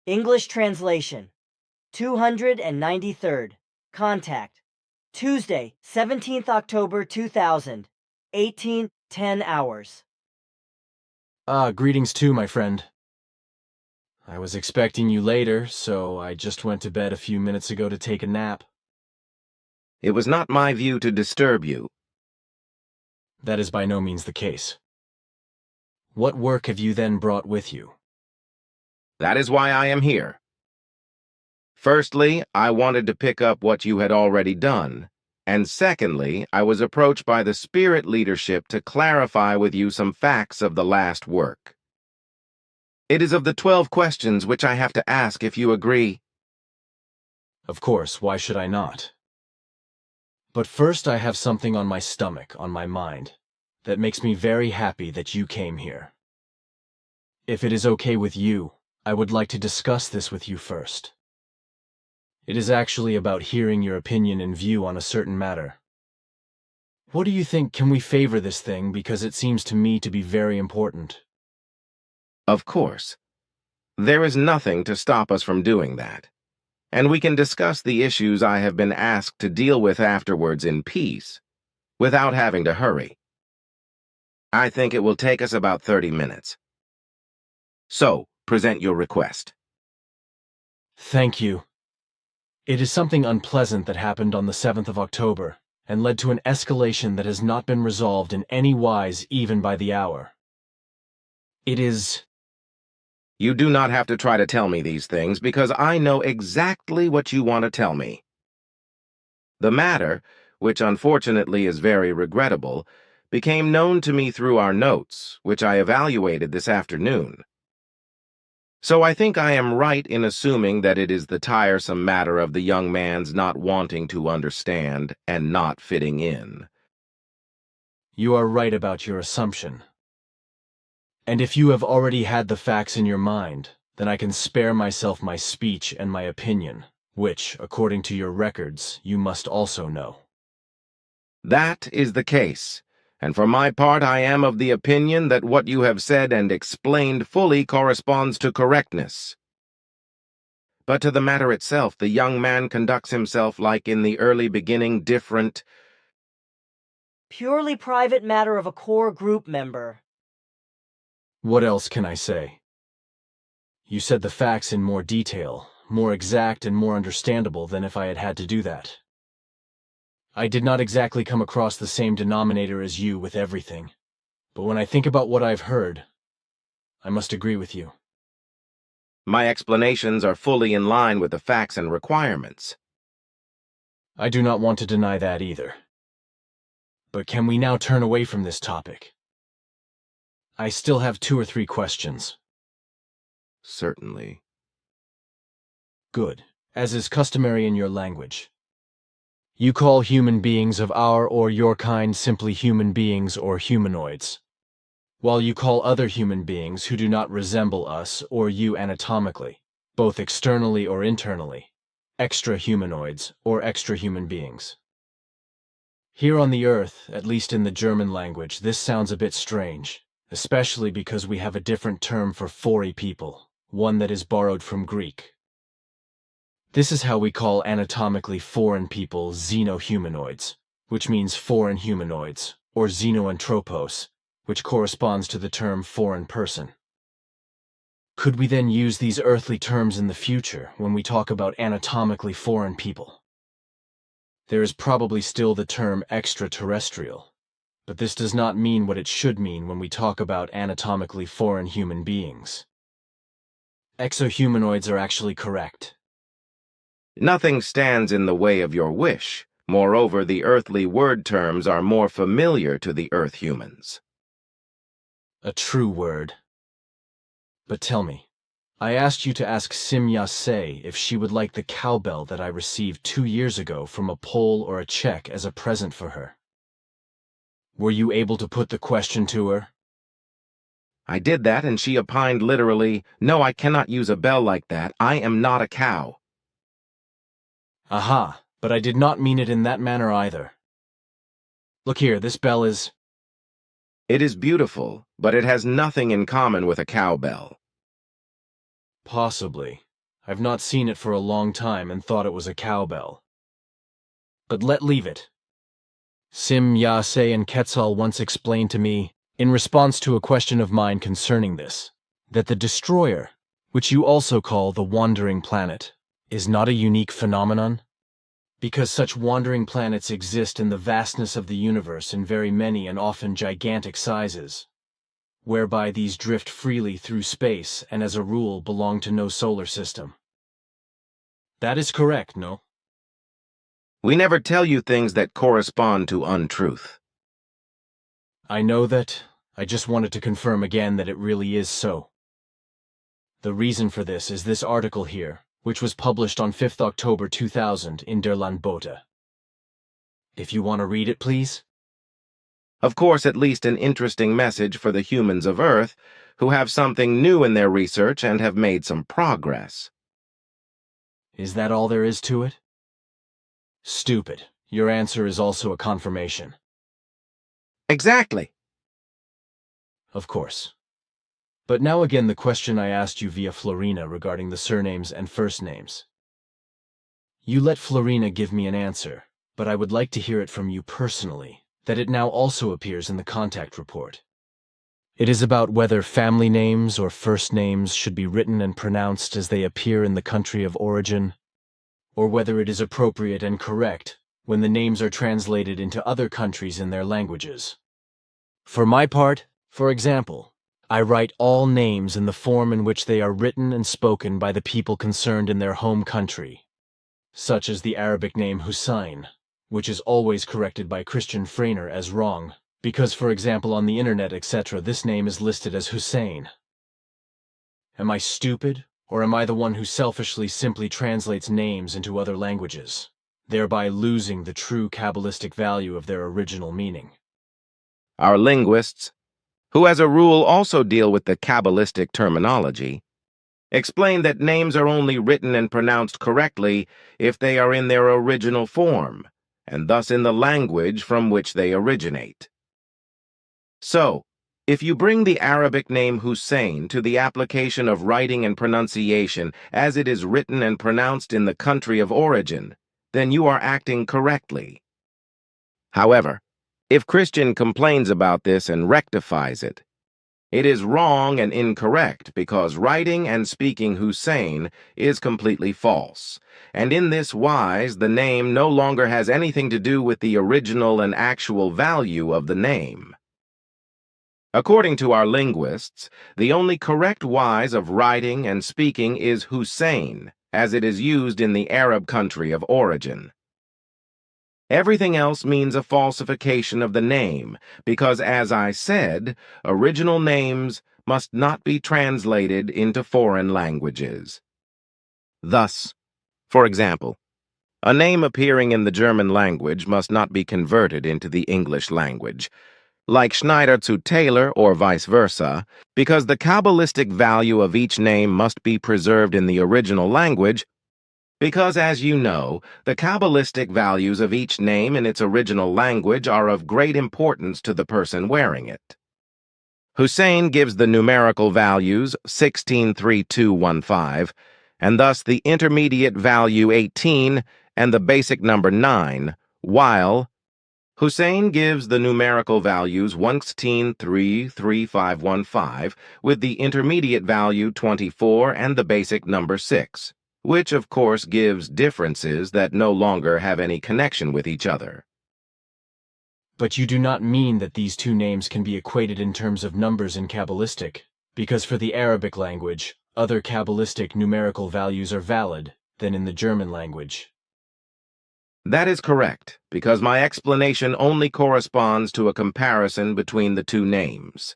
English translation. 293rd. Contact. Tuesday, 17th October 2000. 18:10 hours. Greetings too, my friend. I was expecting you later, so I just went to bed a few minutes ago to take a nap. It was not my view to disturb you. That is by no means the case. What work have you then brought with you? That is why I am here. Firstly, I wanted to pick up what you had already done, and secondly, I was approached by the Spirit leadership to clarify with you some facts of the last work. It is of the 12 questions which I have to ask if you agree. Of course, why should I not? But first I have something on my stomach, on my mind, that makes me very happy that you came here. If it is okay with you, I would like to discuss this with you first. It is actually about hearing your opinion and view on a certain matter. What do you think? Can we favor this thing because it seems to me to be very important? Of course. There is nothing to stop us from doing that, and we can discuss the issues I have been asked to deal with afterwards in peace, without having to hurry. I think it will take us about 30 minutes. So, present your request. Thank you. It is something unpleasant that happened on the 7th of October, and led to an escalation that has not been resolved in any wise even by the hour. It is... You do not have to try to tell me these things because I know exactly what you want to tell me. The matter, which unfortunately is very regrettable, became known to me through our notes, which I evaluated this afternoon. So I think I am right in assuming that it is the tiresome matter of the young man's not wanting to understand and not fitting in. You are right about your assumption. And if you have already had the facts in your mind, then I can spare myself my speech and my opinion, which, according to your records, you must also know. That is the case, and for my part I am of the opinion that what you have said and explained fully corresponds to correctness. But to the matter itself, the young man conducts himself like in the early beginning different. Purely private matter of a core group member. What else can I say? You said the facts in more detail, more exact and more understandable than if I had had to do that. I did not exactly come across the same denominator as you with everything, but when I think about what I've heard, I must agree with you. My explanations are fully in line with the facts and requirements. I do not want to deny that either. But can we now turn away from this topic? I still have 2 or 3 questions. Certainly. Good, as is customary in your language. You call human beings of our or your kind simply human beings or humanoids, while you call other human beings who do not resemble us or you anatomically, both externally or internally, extra-humanoids or extra-human beings. Here on the Earth, at least in the German language, this sounds a bit strange, especially because we have a different term for fori people, one that is borrowed from Greek. This is how we call anatomically foreign people xenohumanoids, which means foreign humanoids, or xenoanthropos, which corresponds to the term foreign person. Could we then use these earthly terms in the future when we talk about anatomically foreign people? There is probably still the term extraterrestrial, but this does not mean what it should mean when we talk about anatomically foreign human beings. Exohumanoids are actually correct. Nothing stands in the way of your wish. Moreover, the earthly word terms are more familiar to the Earth humans. A true word. But tell me, I asked you to ask Simya Se if she would like the cowbell that I received 2 years ago from a Pole or a Czech as a present for her. Were you able to put the question to her? I did that, and she opined literally, "No, I cannot use a bell like that. I am not a cow." Aha, but I did not mean it in that manner either. Look here, this bell is... It is beautiful, but it has nothing in common with a cowbell. Possibly, I've not seen it for a long time and thought it was a cowbell. But leave it. Sim Yase and Quetzal once explained to me, in response to a question of mine concerning this, that the destroyer, which you also call the wandering planet, is not a unique phenomenon? Because such wandering planets exist in the vastness of the universe in very many and often gigantic sizes, whereby these drift freely through space and as a rule belong to no solar system. That is correct, no? We never tell you things that correspond to untruth. I know that. I just wanted to confirm again that it really is so. The reason for this is this article here, which was published on 5th October 2000 in Der Landbote. If you want to read it, please. Of course, at least an interesting message for the humans of Earth, who have something new in their research and have made some progress. Is that all there is to it? Stupid. Your answer is also a confirmation. Exactly. Of course. But now again the question I asked you via Florina regarding the surnames and first names. You let Florina give me an answer, but I would like to hear it from you personally, that it now also appears in the contact report. It is about whether family names or first names should be written and pronounced as they appear in the country of origin, or whether it is appropriate and correct when the names are translated into other countries in their languages. For my part, for example, I write all names in the form in which they are written and spoken by the people concerned in their home country, such as the Arabic name Hussein, which is always corrected by Christian Freiner as wrong, because, for example, on the internet, etc., this name is listed as Hussein. Am I stupid, or am I the one who selfishly simply translates names into other languages, thereby losing the true Kabbalistic value of their original meaning? Our linguists, who as a rule also deal with the Kabbalistic terminology, explain that names are only written and pronounced correctly if they are in their original form, and thus in the language from which they originate. So, if you bring the Arabic name Hussein to the application of writing and pronunciation as it is written and pronounced in the country of origin, then you are acting correctly. However, if Christian complains about this and rectifies it, it is wrong and incorrect because writing and speaking Hussein is completely false, and in this wise the name no longer has anything to do with the original and actual value of the name. According to our linguists, the only correct wise of writing and speaking is Hussein, as it is used in the Arab country of origin. Everything else means a falsification of the name, because, as I said, original names must not be translated into foreign languages. Thus, for example, a name appearing in the German language must not be converted into the English language, like Schneider to Taylor or vice versa, because the Kabbalistic value of each name must be preserved in the original language, because, as you know, the Kabbalistic values of each name in its original language are of great importance to the person wearing it. Hussein gives the numerical values 163215, and thus the intermediate value 18 and the basic number 9, while Hussein gives the numerical values 163315 with the intermediate value 24 and the basic number 6, which of course gives differences that no longer have any connection with each other. But you do not mean that these two names can be equated in terms of numbers in Kabbalistic, because for the Arabic language, other Kabbalistic numerical values are valid than in the German language. That is correct, because my explanation only corresponds to a comparison between the two names.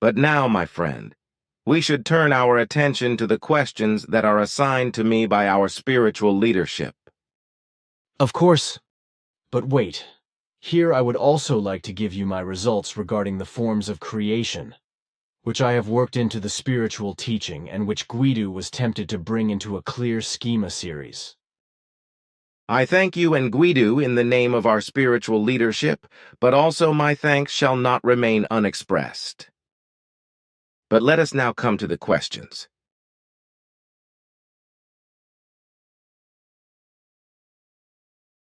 But now, my friend, we should turn our attention to the questions that are assigned to me by our spiritual leadership. Of course. But wait. Here I would also like to give you my results regarding the forms of creation, which I have worked into the spiritual teaching and which Guido was tempted to bring into a clear schema series. I thank you and Guido in the name of our spiritual leadership, but also my thanks shall not remain unexpressed. But let us now come to the questions.